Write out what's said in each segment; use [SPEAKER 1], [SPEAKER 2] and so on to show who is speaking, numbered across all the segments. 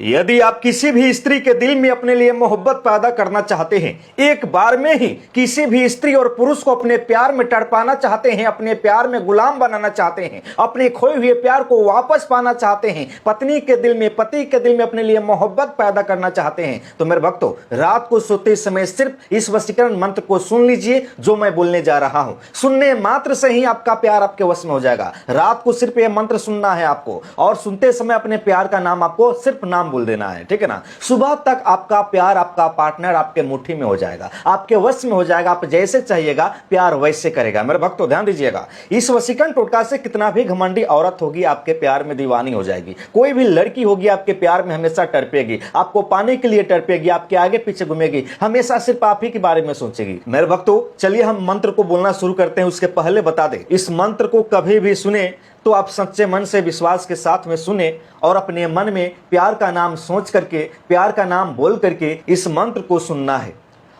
[SPEAKER 1] यदि आप किसी भी स्त्री के दिल में अपने लिए मोहब्बत पैदा करना चाहते हैं, एक बार में ही किसी भी स्त्री और पुरुष को अपने प्यार में तड़पाना चाहते हैं, अपने प्यार में गुलाम बनाना चाहते हैं, अपने खोए हुए प्यार को वापस पाना चाहते हैं, पत्नी के दिल में, पति के दिल में अपने लिए मोहब्बत पैदा करना चाहते हैं, तो मेरे भक्तों, रात को सोते समय सिर्फ इस वशीकरण मंत्र को सुन लीजिए जो मैं बोलने जा रहा हूं। सुनने मात्र से ही आपका प्यार आपके वश में हो जाएगा। रात को सिर्फ यह मंत्र सुनना है आपको, और सुनते समय अपने प्यार का नाम आपको सिर्फ नाम बोल देना है, ठीक है ना। सुबह तक आपका प्यार, आपका पार्टनर आपके मुट्ठी में हो जाएगा, आपके वश में हो जाएगा। आप जैसे चाहिएगा प्यार वैसे करेगा। मेरे भक्तों ध्यान दीजिएगा, इस वशीकरण टोटका से कितना भी घमंडी औरत होगी आपके प्यार में दीवानी हो जाएगी। कोई भी लड़की होगी आपके प्यार में हमेशा तड़पेगी, आपको पाने के लिए तड़पेगी, आपके आगे पीछे घूमेगी, हमेशा सिर्फ आप ही के बारे में सोचेगी। मेरे भक्तों चलिए हम मंत्र को बोलना शुरू करते हैं। उसके पहले बता दें, इस मंत्र को कभी भी सुने तो आप सच्चे मन से विश्वास के साथ में सुने और अपने मन में प्यार का नाम सोच करके, प्यार का नाम बोल करके इस मंत्र को सुनना है।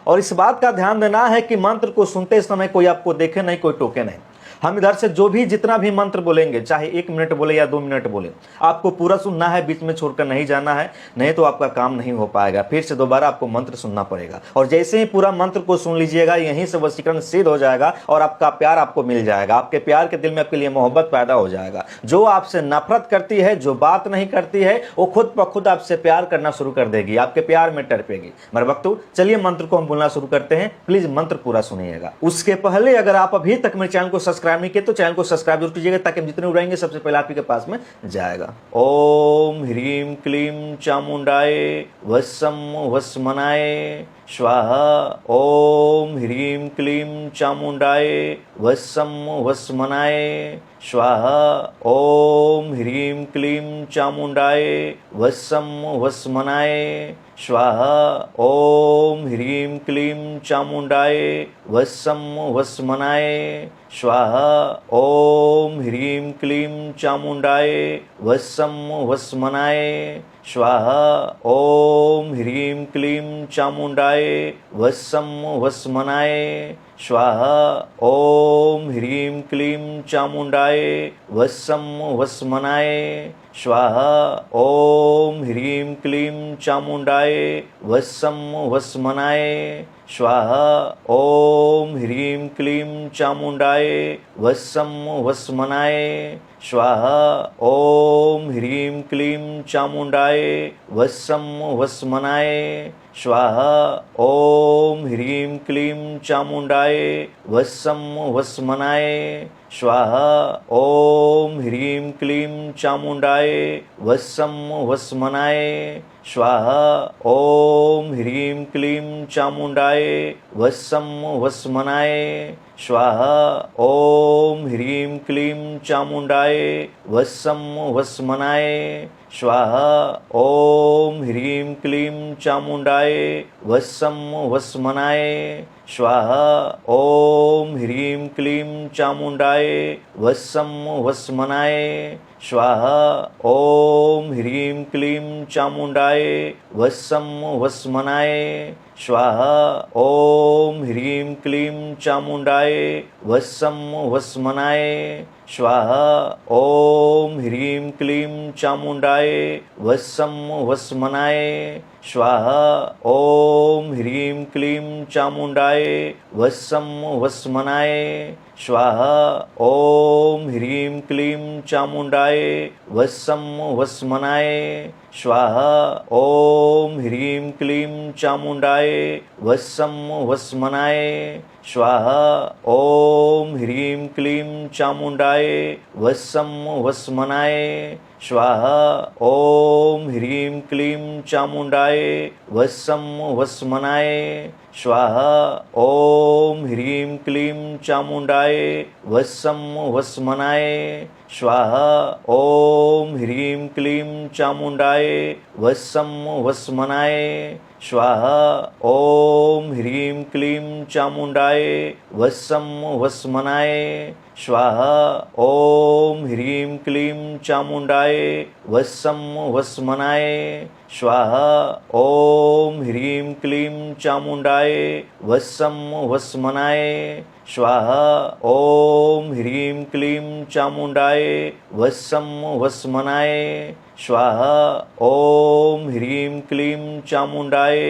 [SPEAKER 1] और इस बात का ध्यान देना है कि मंत्र को सुनते समय कोई आपको देखे नहीं, कोई टोके नहीं। हम इधर से जो भी जितना भी मंत्र बोलेंगे, चाहे 1 मिनट बोले या 2 मिनट बोले, आपको पूरा सुनना है, बीच में छोड़कर नहीं जाना है, नहीं तो आपका काम नहीं हो पाएगा। फिर से दोबारा आपको मंत्र सुनना पड़ेगा। और जैसे ही पूरा मंत्र को सुन लीजिएगा, यहीं से वशीकरण सिद्ध हो जाएगा और आपका प्यार आपको मिल जाएगा। आपके प्यार के दिल में आपके लिए मोहब्बत पैदा हो जाएगा। जो आपसे नफरत करती है, जो बात नहीं करती है, वो खुद ब खुद आपसे प्यार करना शुरू कर देगी, आपके प्यार में तड़पेगी। मेरे भक्तों चलिए मंत्र को हम बोलना शुरू करते हैं। प्लीज मंत्र पूरा सुनिएगा। उसके पहले अगर आप अभी तक मेरे चैनल को सब्सक्राइब नहीं किए तो चैनल को सब्सक्राइब जरूर कीजिएगा, ताकि हम जितने उड़ाएंगे सबसे पहले आप ही के पास में जाएगा। ओम ह्रीम क्लीम चामुंडाय वसम वस्मनाय स्वाहा। ओम ह्रीम क्लीम चामुंडाय वसम वस्मनाय स्वाहा। ओम ह्रीम क्लीम चामुंडाय वसम वस्मनाय स्वाहा। ओम ह्रीम क्लीम चामुंडाय वसम वस्मनाय स्वाहा। ओम ह्रीम क्लीम चामुंडाय वसम वस्मनाय स्वाहा। ओम ह्रीम क्लीम चामुंडाय वसम वस्मनाय स्वाहा। ओम ह्रीम क्लीम चामुंडाय वसम वस्मनाय स्वाहा। ओम ह्रीम क्लीम चामुंडाय वसम वस्मनाय स्वाहा। ओम ह्रीम क्लीम चामुंडाय वसम वस्मनाय स्वाहा। ओम ह्रीम क्लीम चामुंडाय वसम वस्मनाय स्वाहा। ओम ह्रीम क्लीम चामुंडाय वसम वस्मनाय स्वाहा। ओम ह्रीम क्लीम चामुंडाय वसम वस्मनाय स्वाहा। ओम ह्रीम क्लीम चामुंडाय वसम वस्मनाय स्वाहा। ओम ह्रीम क्लीम चामुंडाय वसम वस्मनाय स्वाहा। ओम ह्रीम क्लीम चामुंडाय वसम वस्मनाय स्वाहा। ओम ह्रीम क्लीम चामुंडाय वसम वस्मनाय स्वाहा। ओम ह्रीम क्लीम चामुंडाय वसम वस्मनाय स्वाहा। ओम ह्रीम क्लीम चामुंडाय वसम वस्मनाय स्वाहा। ओम ह्रीम क्लीम चामुंडाय वसम वस्मनाय स्वाहा। ओम ह्रीम क्लीम चामुंडाय वसम वस्मनाय स्वाहा। ओम ह्रीम क्लीम चामुंडाय वसम वस्मनाय स्वाहा। ओम ह्रीम क्लीम चामुंडाय वसम वस्मनाय स्वाहा। ओम ह्रीम क्लीम चामुंडाय वसम वस्मनाय स्वाहा। ओम ह्रीम क्लीम चामुंडाय वसम वस्मनाय स्वाहा। ओम ह्रीम क्लीम चामुंडाय वसम वस्मनाय स्वाहा। ओम ह्रीम क्लीम चामुंडाय वसम वस्मनाय स्वाहा। ओम ह्रीम क्लीम चामुंडाय वसम वस्मनाय स्वाहा। ओम ह्रीम क्लीम चामुंडाय वसम वस्मनाय स्वाहा। ओम ह्रीम क्लीम चामुंडाय वसम वस्मनाय स्वाहा। ओम ह्रीम क्लीम चामुंडाय वसम वस्मनाय स्वाहा। ओम ह्रीं क्लीं चामुंडाय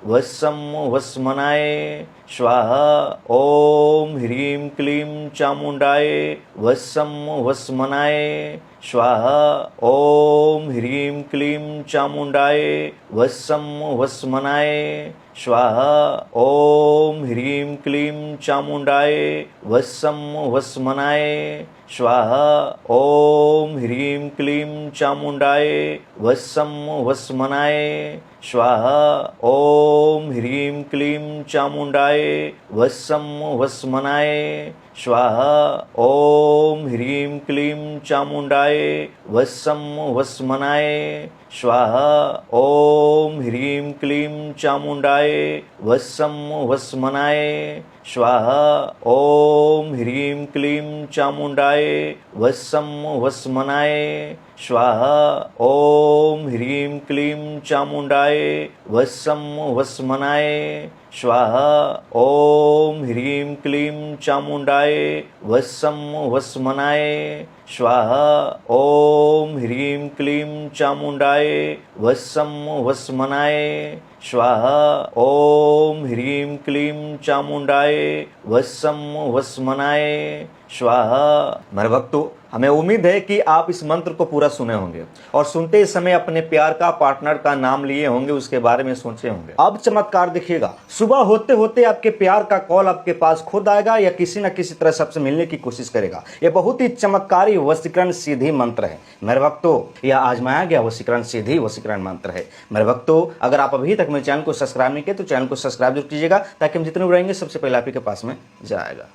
[SPEAKER 1] वस्सम वस्मनाय स्वाहा। ओम ह्रीं क्लीं चामुंडाय वस्सम वस्मनाय स्वाहा। ओम ह्रीं क्लीं चामुंडाय वस्सम वस्मनाय स्वाहा। ओम ह्रीं क्लीं चामुंडाय वस्सम वस्मनाय स्वाहा। ओम ह्रीं क्लीं चामुंडाय वस्सम वस्मनाय स्वाहा। ओम ह्रीं क्लीं चामुंडाय वस्सम वस्मनाय स्वाहा। ओम ह्रीं क्लीं चामुंडाय वस्सम वस्मनाय स्वाहा। ओम ह्रीं क्लीं चामुंडाय वस्सम वस्मनाय स्वाहा। ओम ह्रीं क्लीं चामुंडाय वस्सम वस्मनाय स्वाहा। ओम ह्रीं क्लीं चामुंडाय वस्सम वस्मनाय स्वाहा। ओम ह्रीं क्लीं चामुंडाय वस्सम वस्मनाय स्वाहा। ओम ह्रीं क्लीं चामुंडाय वस्सम वस्मनाय स्वाहा। ओम ह्रीं क्लीं चामुंडाय वस्सम वस्मनाय स्वाहा। मेरे भक्तों, हमें उम्मीद है कि आप इस मंत्र को पूरा सुने होंगे और सुनते ही समय अपने प्यार का पार्टनर का नाम लिए होंगे, उसके बारे में सोचे होंगे। अब चमत्कार देखिएगा, सुबह होते होते आपके प्यार का कॉल आपके पास खुद आएगा या किसी न किसी तरह सबसे मिलने की कोशिश करेगा। यह बहुत ही चमत्कारी वशीकरण सिद्धि मंत्र है मेरे भक्तों। यह आजमाया गया वशीकरण सिद्धि वशीकरण मंत्र है मेरे भक्तों। अगर आप अभी तक मेरे चैनल को सब्सक्राइब नहीं किए तो चैनल को सब्सक्राइब जरूर कीजिएगा, ताकि हम जितने रहेंगे सबसे पहले आप ही के पास में जाएगा।